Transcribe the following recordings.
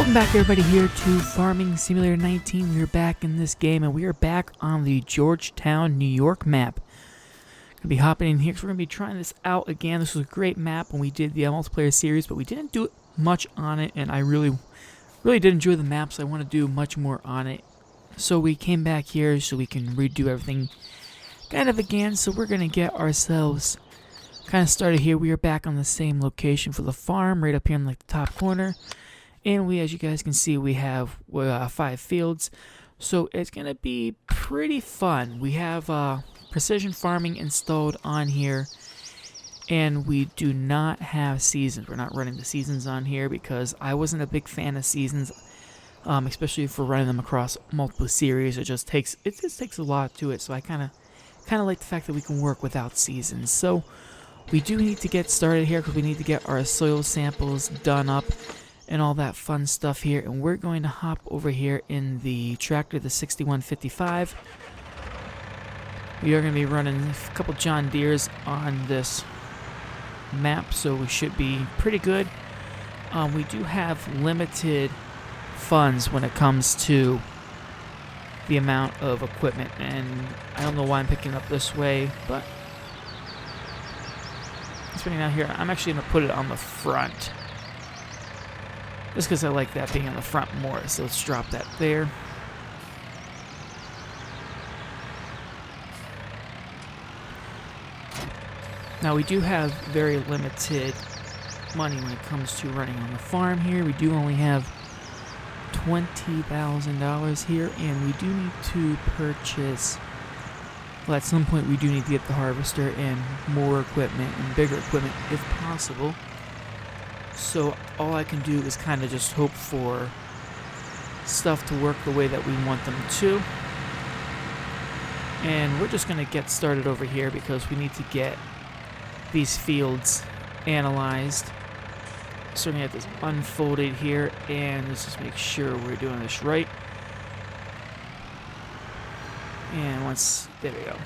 Welcome back everybody here to Farming Simulator 19. We're back in this game and we are back on the Georgetown, New York map. Gonna be hopping in here because we're gonna be trying this out again. This was a great map when we did the multiplayer series, but we didn't do much on it, and I really did enjoy the map, so I want to do much more on it. So we came back here so we can redo everything kind of again. So we're gonna get ourselves kind of started here. We are back on the same location for the farm, right up here in like the top corner. And we, as you guys can see, we have 5 fields, so it's going to be pretty fun. We have precision farming installed on here, and we do not have seasons. We're not running the seasons on here because I wasn't a big fan of seasons, especially for running them across multiple series. It just takes a lot to it, so I kind of like the fact that we can work without seasons. So we do need to get started here because we need to get our soil samples done up and all that fun stuff here, and we're going to hop over here in the tractor, the 6155. We are going to be running a couple John Deeres on this map, so we should be pretty good. We do have limited funds when it comes to the amount of equipment, and I don't know why I'm picking up this way, but spinning out here, I'm actually going to put it on the front. Just because I like that being on the front more, so let's drop that there. Now we do have very limited money when it comes to running on the farm here. We do only have $20,000 here, and we do need to purchase, well, at some point we do need to get the harvester and more equipment and bigger equipment if possible. So all I can do is kind of just hope for stuff to work the way that we want them to. And we're just going to get started over here because we need to get these fields analyzed. So we're going to get this unfolded here, and let's just make sure we're doing this right. And once, there we go.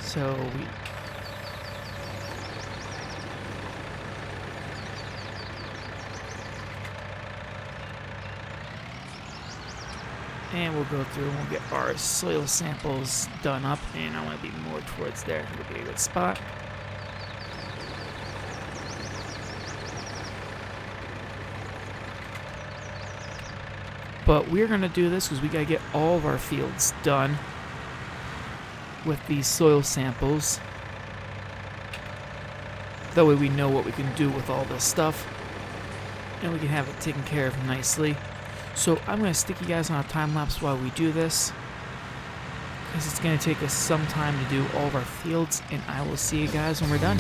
So and we'll go through and we'll get our soil samples done up, and I want to be more towards there. It'll be a good spot. But we're going to do this because we got to get all of our fields done with these soil samples. That way we know what we can do with all this stuff, and we can have it taken care of nicely. So I'm going to stick you guys on a time lapse while we do this, because it's going to take us some time to do all of our fields, and I will see you guys when we're done.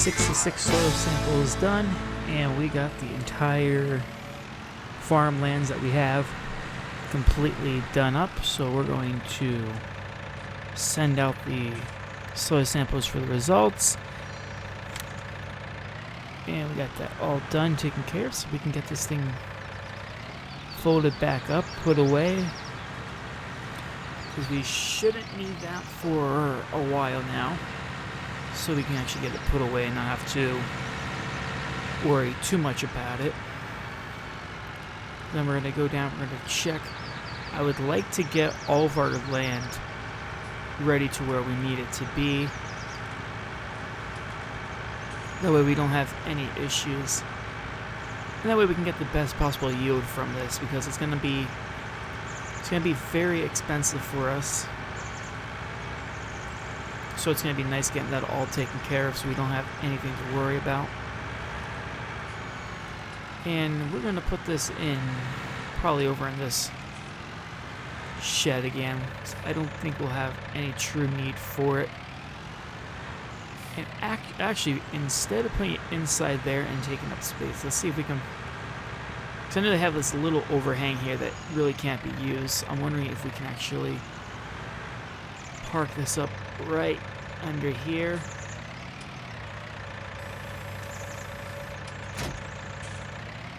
66 soil samples done, and we got the entire farmlands that we have completely done up. So we're going to send out the soil samples for the results, and we got that all done, taken care of, so we can get this thing folded back up, put away, because we shouldn't need that for a while now, so we can actually get it put away and not have to worry too much about it. Then we're going to go down, we're going to check. I would like to get all of our land ready to where we need it to be. That way we don't have any issues. And that way we can get the best possible yield from this, because it's gonna be very expensive for us. So it's gonna be nice getting that all taken care of so we don't have anything to worry about. And we're gonna put this in probably over in this shed again. I don't think we'll have any true need for it. And actually, instead of putting it inside there and taking up space, let's see if we can. Because I know they have this little overhang here that really can't be used. I'm wondering if we can actually park this up right under here.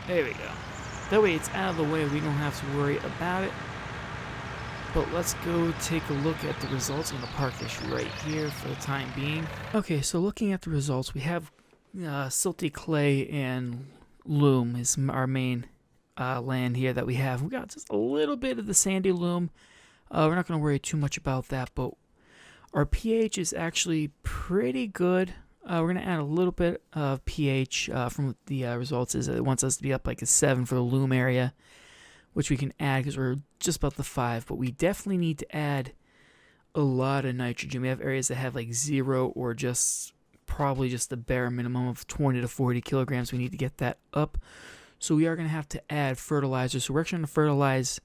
There we go. That way it's out of the way, we don't have to worry about it. But let's go take a look at the results. I'm going to park this right here for the time being. Okay, so looking at the results, we have silty clay and loam is our main land here that we have. We got just a little bit of the sandy loam. We're not going to worry too much about that, but our pH is actually pretty good. We're going to add a little bit of pH from the results. Is it wants us to be up like a 7 for the loam area, which we can add because we're just about the 5, but we definitely need to add a lot of nitrogen. We have areas that have like 0 or just probably just the bare minimum of 20 to 40 kilograms. We need to get that up. So we are going to have to add fertilizer. So we're actually going to fertilize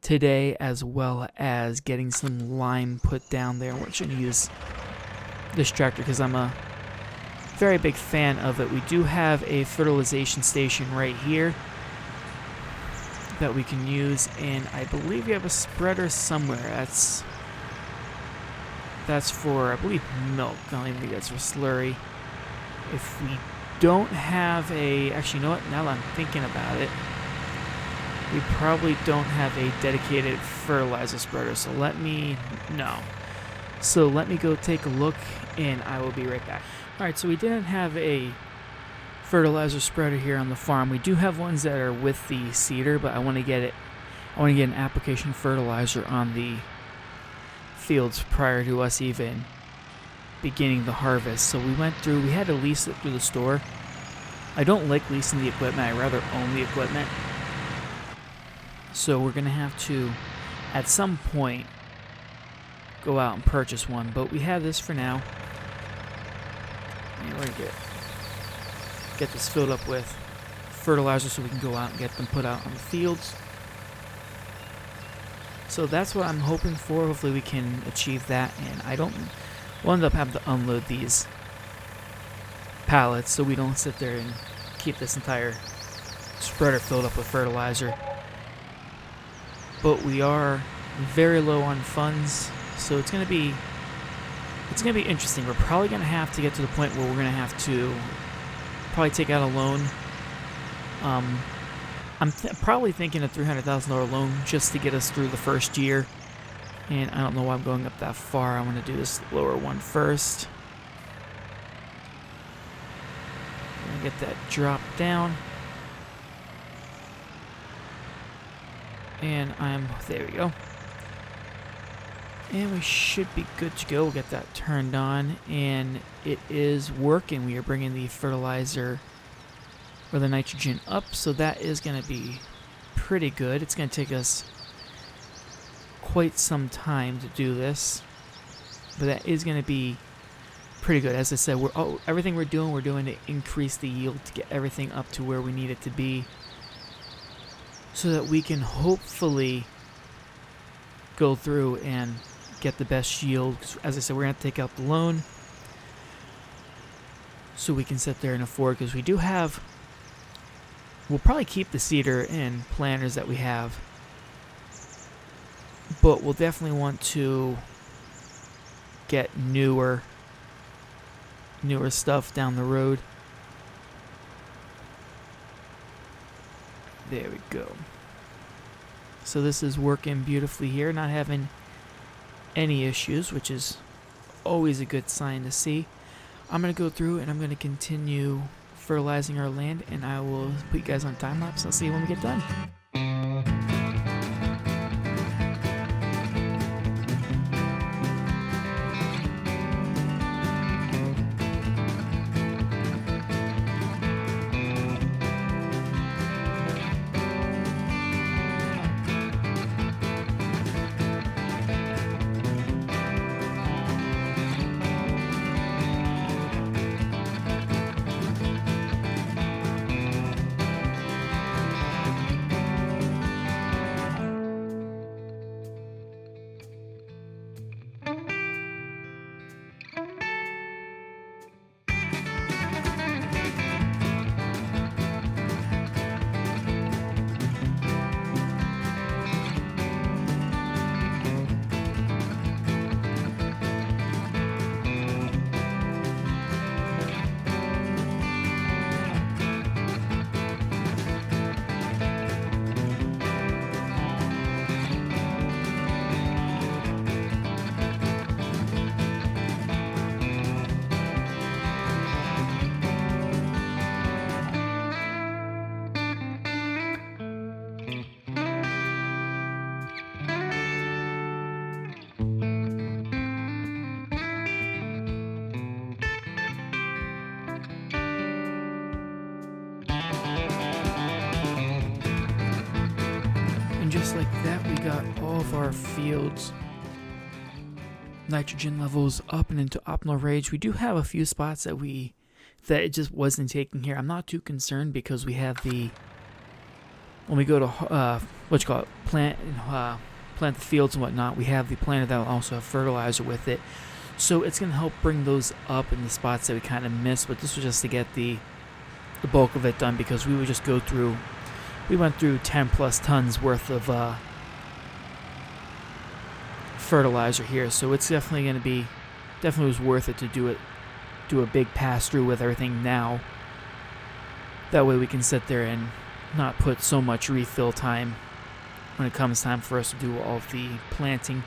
today, as well as getting some lime put down there. We're actually going to use this tractor because I'm a very big fan of it. We do have a fertilization station right here that we can use, and I believe we have a spreader somewhere. That's for, I believe, milk. I don't even think that's for slurry. If we don't have a, actually, you know what? Now that I'm thinking about it, we probably don't have a dedicated fertilizer spreader. So let me go take a look, and I will be right back. All right, so we didn't have a fertilizer spreader here on the farm. We do have ones that are with the seeder, but I want to get an application fertilizer on the fields prior to us even beginning the harvest. So we had to lease it through the store. I don't like leasing the equipment, I rather own the equipment. So we're gonna have to at some point go out and purchase one, but we have this for now. And we're gonna get this filled up with fertilizer so we can go out and get them put out on the fields. So that's what I'm hoping for. Hopefully we can achieve that, and we'll end up having to unload these pallets so we don't sit there and keep this entire spreader filled up with fertilizer. But we are very low on funds, so it's gonna be interesting. We're probably gonna have to get to the point where we're gonna have to probably take out a loan. I'm probably thinking a $300,000 loan just to get us through the first year. And I don't know why I'm going up that far. I'm going to do this lower one first. I'm going to get that drop down. And there we go. And we should be good to go. We'll get that turned on, and it is working. We are bringing the fertilizer or the nitrogen up, so that is going to be pretty good. It's going to take us quite some time to do this, but that is going to be pretty good. As I said, everything we're doing to increase the yield, to get everything up to where we need it to be, so that we can hopefully go through and get the best yield. As I said, we're going to take out the loan. so we can sit there and afford, because we do have, we'll probably keep the cedar and planters that we have, but we'll definitely want to get newer stuff down the road. There we go. So this is working beautifully here, not having any issues, which is always a good sign to see. I'm going to go through and I'm going to continue fertilizing our land, and I will put you guys on time lapse. I'll see you when we get done. And just like that, we got all of our fields nitrogen levels up and into optimal range. We do have a few spots that it just wasn't taking here. I'm not too concerned because we have the, when we go to plant the fields and whatnot, we have the planter that will also have fertilizer with it, so it's going to help bring those up in the spots that we kind of missed. But this was just to get the bulk of it done, because we would just go through, we went through 10 plus tons worth of fertilizer here, so it's definitely going to be, definitely was worth it to do a big pass through with everything now. That way we can sit there and not put so much refill time when it comes time for us to do all of the planting.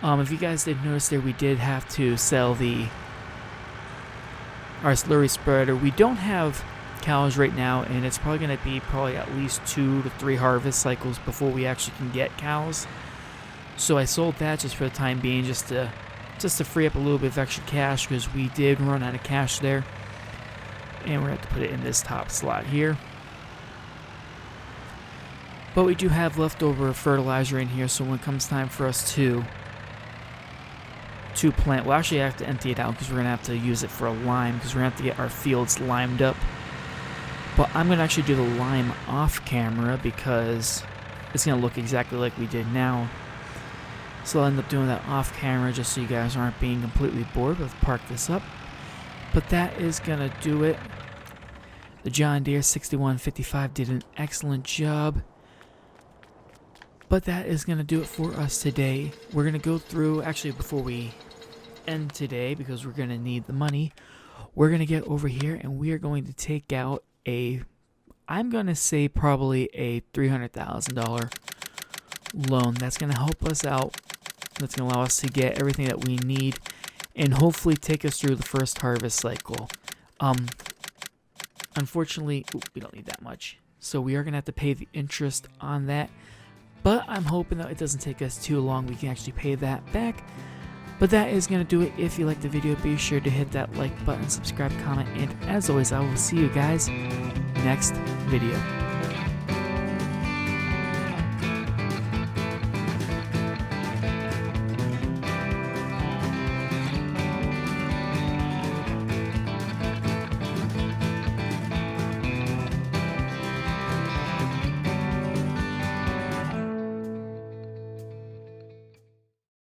If you guys did notice there, we did have to sell our slurry spreader. We don't have cows right now, and it's probably going to be at least 2 to 3 harvest cycles before we actually can get cows. So I sold that just for the time being, just to free up a little bit of extra cash, because we did run out of cash there. And we're going to have to put it in this top slot here. But we do have leftover fertilizer in here, so when it comes time for us to plant, we'll actually have to empty it out, because we're going to have to use it for a lime, because we're going to have to get our fields limed up. But I'm going to actually do the lime off camera, because it's going to look exactly like we did now. So I'll end up doing that off camera, just so you guys aren't being completely bored. Let's park this up. But that is going to do it. The John Deere 6155 did an excellent job. But that is going to do it for us today. We're going to go through, actually before we end today, because we're going to need the money, we're going to get over here and we are going to take out I'm going to say probably a $300,000 loan. That's going to help us out. That's going to allow us to get everything that we need and hopefully take us through the first harvest cycle. Unfortunately, we don't need that much, so we are going to have to pay the interest on that. But I'm hoping that it doesn't take us too long. We can actually pay that back. But that is going to do it. If you liked the video, be sure to hit that like button, subscribe, comment, and as always, I will see you guys next video.